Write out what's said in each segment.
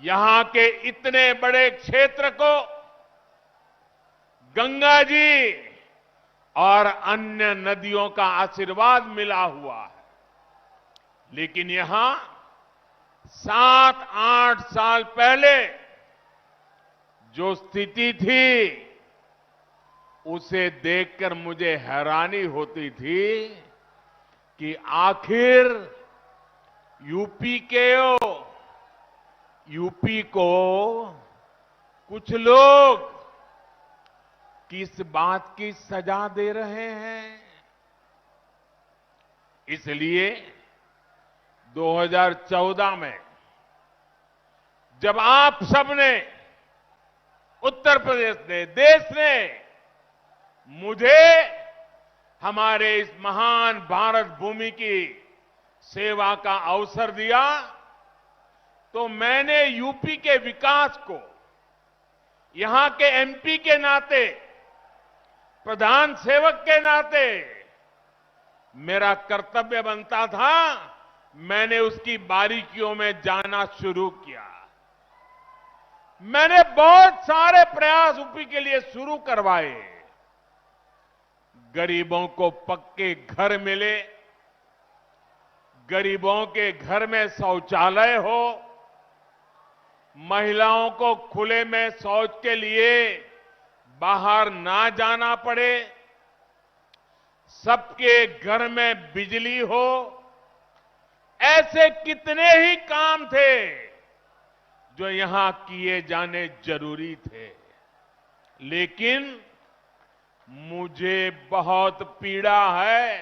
यहां के इतने बड़े क्षेत्र को गंगा जी और अन्य नदियों का आशीर्वाद मिला हुआ है। लेकिन यहां 7-8 साल पहले जो स्थिति थी उसे देखकर मुझे हैरानी होती थी कि आखिर यूपी को कुछ लोग किस बात की सजा दे रहे हैं। इसलिए 2014 में जब आप सबने, उत्तर प्रदेश ने, देश ने मुझे हमारे इस महान भारत भूमि की सेवा का अवसर दिया, तो मैंने यूपी के विकास को यहां के एमपी के नाते, प्रधान सेवक के नाते मेरा कर्तव्य बनता था। मैंने उसकी बारीकियों में जाना शुरू किया। मैंने बहुत सारे प्रयास यूपी के लिए शुरू करवाए। गरीबों को पक्के घर मिले, गरीबों के घर में शौचालय हो, महिलाओं को खुले में शौच के लिए बाहर ना जाना पड़े, सबके घर में बिजली हो। ऐसे कितने ही काम थे जो यहां किए जाने जरूरी थे। लेकिन मुझे बहुत पीड़ा है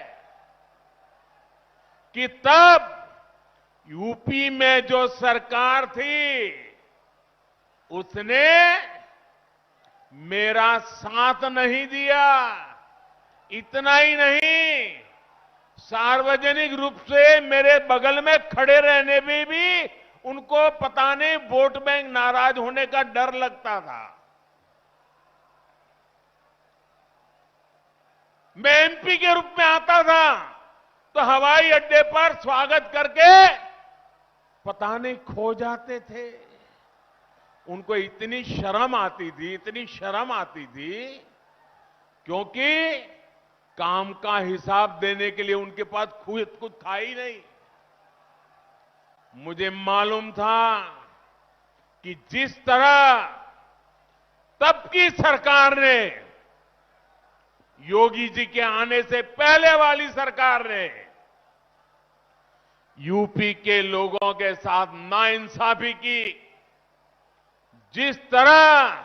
कि तब यूपी में जो सरकार थी उसने मेरा साथ नहीं दिया। इतना ही नहीं, सार्वजनिक रूप से मेरे बगल में खड़े रहने में भी उनको पता नहीं वोट बैंक नाराज होने का डर लगता था। मैं एमपी के रूप में आता था तो हवाई अड्डे पर स्वागत करके पता नहीं खो जाते थे। उनको इतनी शर्म आती थी, इतनी शर्म आती थी, क्योंकि काम का हिसाब देने के लिए उनके पास खुद कुछ था ही नहीं। मुझे मालूम था कि जिस तरह तब की सरकार ने, योगी जी के आने से पहले वाली सरकार ने यूपी के लोगों के साथ नाइंसाफी की, जिस तरह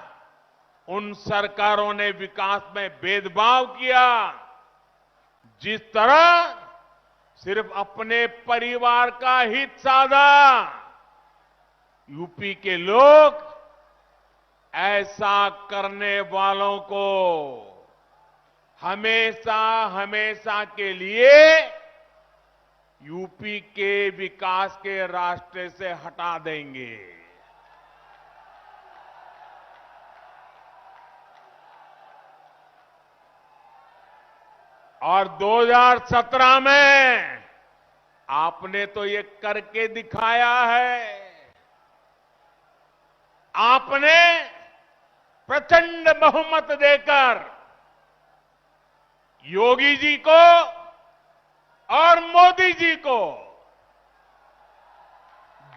उन सरकारों ने विकास में भेदभाव किया, जिस तरह सिर्फ अपने परिवार का हित साधा, यूपी के लोग ऐसा करने वालों को हमेशा हमेशा के लिए यूपी के विकास के रास्ते से हटा देंगे। और 2017 में आपने तो ये करके दिखाया है। आपने प्रचंड बहुमत देकर योगी जी को और मोदी जी को,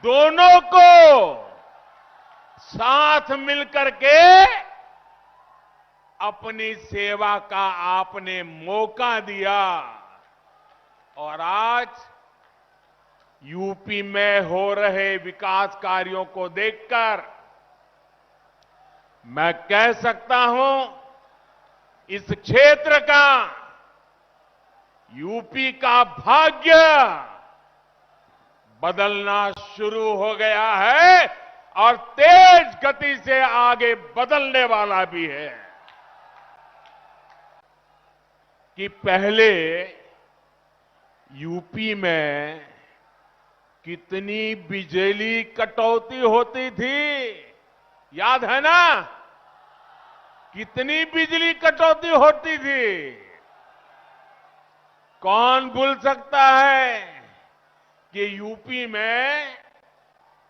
दोनों को साथ मिलकर के अपनी सेवा का आपने मौका दिया। और आज यूपी में हो रहे विकास कार्यों को देखकर मैं कह सकता हूं, इस क्षेत्र का, यूपी का भाग्य बदलना शुरू हो गया है और तेज गति से आगे बदलने वाला भी है। कि पहले यूपी में कितनी बिजली कटौती होती थी, याद है ना? कितनी बिजली कटौती होती थी। कौन भूल सकता है कि यूपी में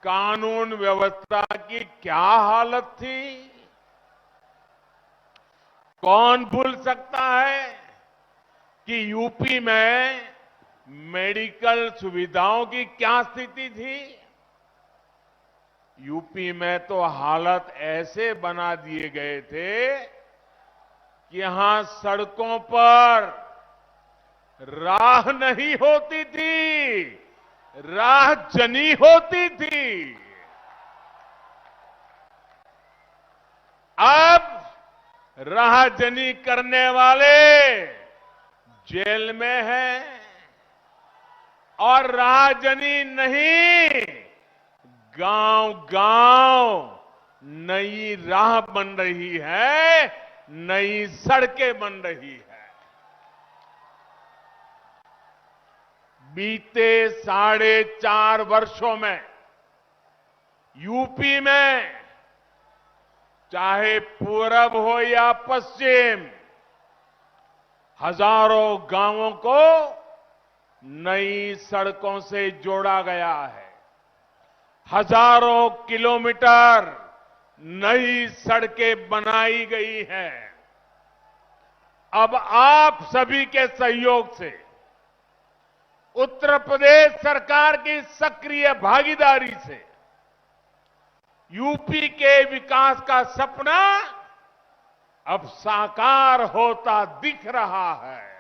कानून व्यवस्था की क्या हालत थी। कौन भूल सकता है कि यूपी में मेडिकल सुविधाओं की क्या स्थिति थी। यूपी में तो हालत ऐसे बना दिए गए थे कि यहां सड़कों पर राह नहीं होती थी, राह जनी होती थी। अब राहजनी करने वाले जेल में हैं और राहजनी नहीं, गांव-गांव नई राह बन रही है, नई सड़कें बन रही है। बीते 4.5 वर्षों में यूपी में चाहे पूरब हो या पश्चिम, हजारों गांवों को नई सड़कों से जोड़ा गया है। हजारों किलोमीटर नई सड़कें बनाई गई हैं। अब आप सभी के सहयोग से, उत्तर प्रदेश सरकार की सक्रिय भागीदारी से यूपी के विकास का सपना अब साकार होता दिख रहा है।